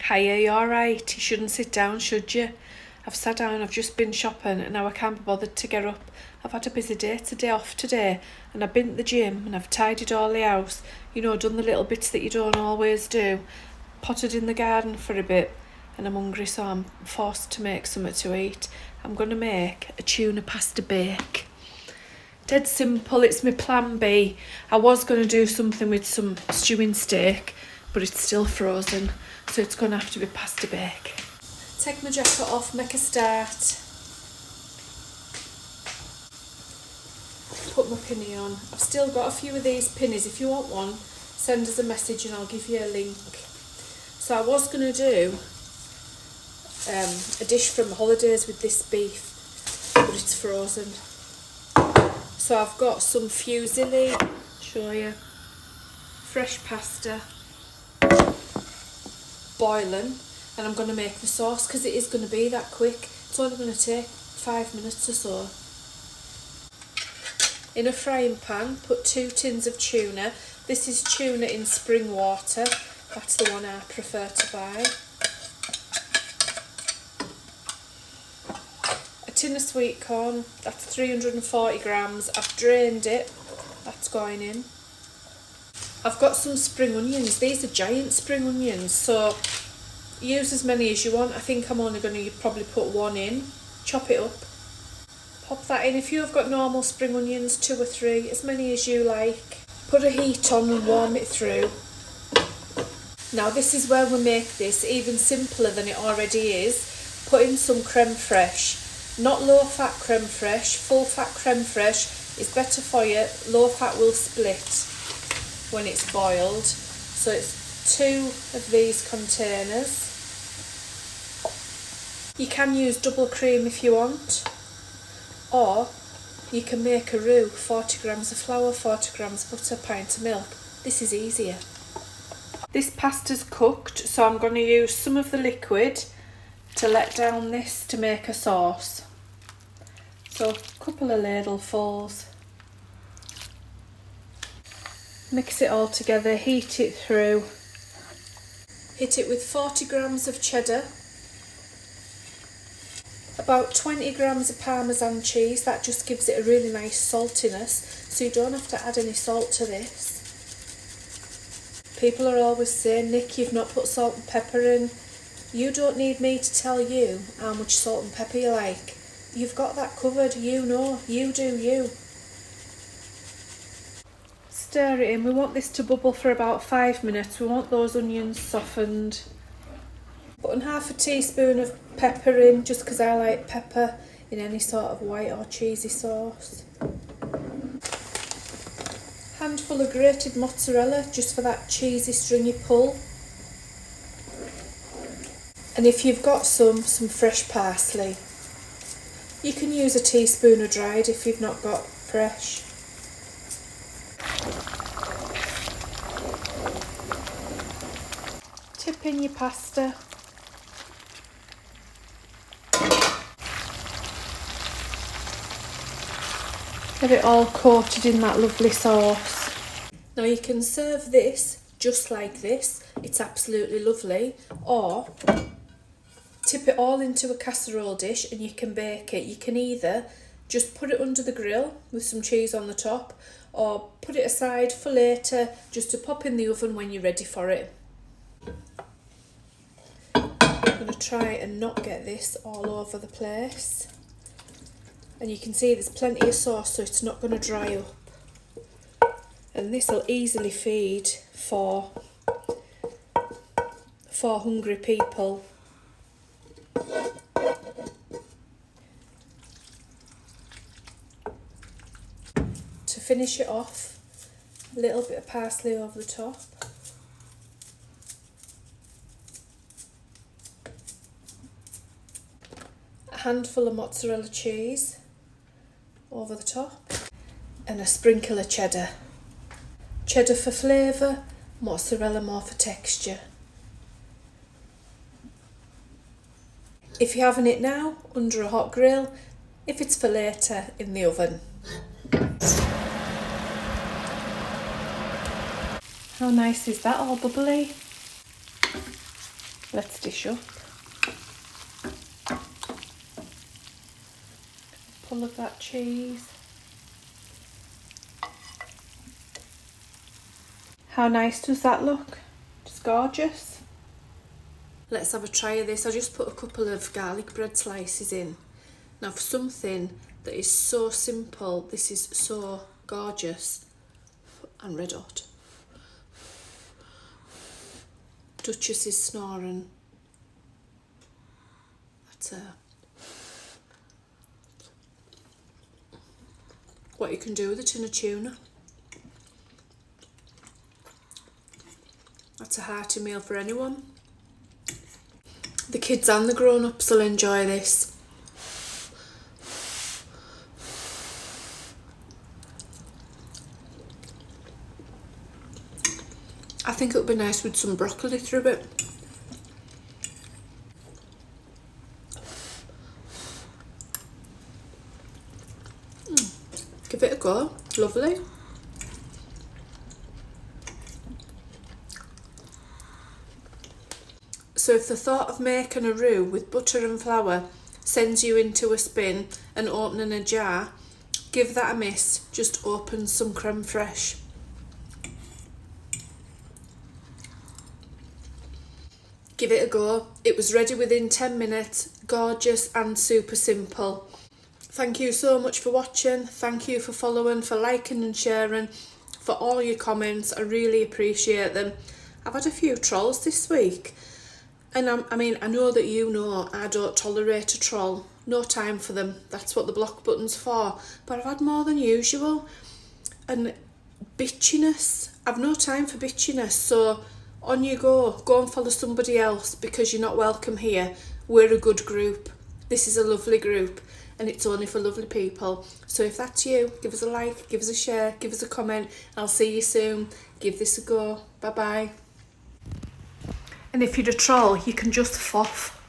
Hiya, you alright? You shouldn't sit down, should you? I've sat down, I've just been shopping and now I can't be bothered to get up. I've had a busy day, it's a day off today, and I've been to the gym and I've tidied all the house, you know, done the little bits that you don't always do, potted in the garden for a bit, and I'm hungry, so I'm forced to make something to eat. I'm going to make a tuna pasta bake. Dead simple, it's my plan B. I was going to do something with some stewing steak, but it's still frozen, so it's going to have to be pasta bake. Take my jacket off, make a start. Put my pinny on. I've still got a few of these pinnies. If you want one, send us a message and I'll give you a link. So I was going to do a dish from the holidays with this beef, but it's frozen. So I've got some fusilli, show you, fresh pasta, boiling, and I'm going to make the sauce because it is going to be that quick. It's only going to take 5 minutes or so. In a frying pan, put 2 tins of tuna. This is tuna in spring water. That's the one I prefer to buy. A tin of sweet corn, that's 340 grams. I've drained it, that's going in. I've got some spring onions. These are giant spring onions, so use as many as you want. I think I'm only going to probably put 1 in. Chop it up. Pop that in. If you've got normal spring onions, 2 or 3, as many as you like. Put a heat on and warm it through. Now this is where we make this even simpler than it already is. Put in some creme fraiche. Not low fat creme fraiche, full fat creme fraiche is better for you. Low fat will split when it's boiled. So it's 2 of these containers. You can use double cream if you want. Or you can make a roux, 40 grams of flour, 40 grams of butter, pint of milk. This is easier. This pasta's cooked, so I'm going to use some of the liquid to let down this to make a sauce. So a couple of ladlefuls. Mix it all together, heat it through. Hit it with 40 grams of cheddar. About 20 grams of Parmesan cheese, that just gives it a really nice saltiness, so you don't have to add any salt to this. People are always saying, Nick, you've not put salt and pepper in. You don't need me to tell you how much salt and pepper you like. You've got that covered, you know, you do you. Stir it in, we want this to bubble for about 5 minutes, we want those onions softened. Putting half a teaspoon of pepper in, just because I like pepper in any sort of white or cheesy sauce. Handful of grated mozzarella, just for that cheesy stringy pull. And if you've got some fresh parsley. You can use a teaspoon of dried if you've not got fresh. Tip in your pasta. Get it all coated in that lovely sauce. Now you can serve this just like this, it's absolutely lovely, or tip it all into a casserole dish and you can bake it. You can either just put it under the grill with some cheese on the top, or put it aside for later just to pop in the oven when you're ready for it. I'm going to try and not get this all over the place. And you can see there's plenty of sauce, so it's not going to dry up. And this will easily feed for hungry people. To finish it off, a little bit of parsley over the top. A handful of mozzarella cheese over the top, and a sprinkle of cheddar. Cheddar for flavour, mozzarella more for texture. If you're having it now, under a hot grill. If it's for later, in the oven. How nice is that, all bubbly? Let's dish up. Pull of that cheese. How nice does that look? Just gorgeous. Let's have a try of this. I just put a couple of garlic bread slices in. Now for something that is so simple, this is so gorgeous and red hot. Duchess is snoring. That's her. What you can do with a tin of tuna. That's a hearty meal for anyone. The kids and the grown-ups will enjoy this. I think it would be nice with some broccoli through it. Give it a go. Lovely. So if the thought of making a roux with butter and flour sends you into a spin and opening a jar, give that a miss. Just open some creme fraiche. Give it a go. It was ready within 10 minutes, gorgeous and super simple. Thank you so much for watching. Thank you for following, for liking and sharing, for all your comments. I really appreciate them. I've had a few trolls this week. And I mean, I know that you know I don't tolerate a troll. No time for them. That's what the block button's for. But I've had more than usual. And bitchiness. I've no time for bitchiness. So on you go. Go and follow somebody else because you're not welcome here. We're a good group. This is a lovely group. And it's only for lovely people. So if that's you, give us a like, give us a share, give us a comment. I'll see you soon. Give this a go. Bye bye. And if you're a troll, you can just foff.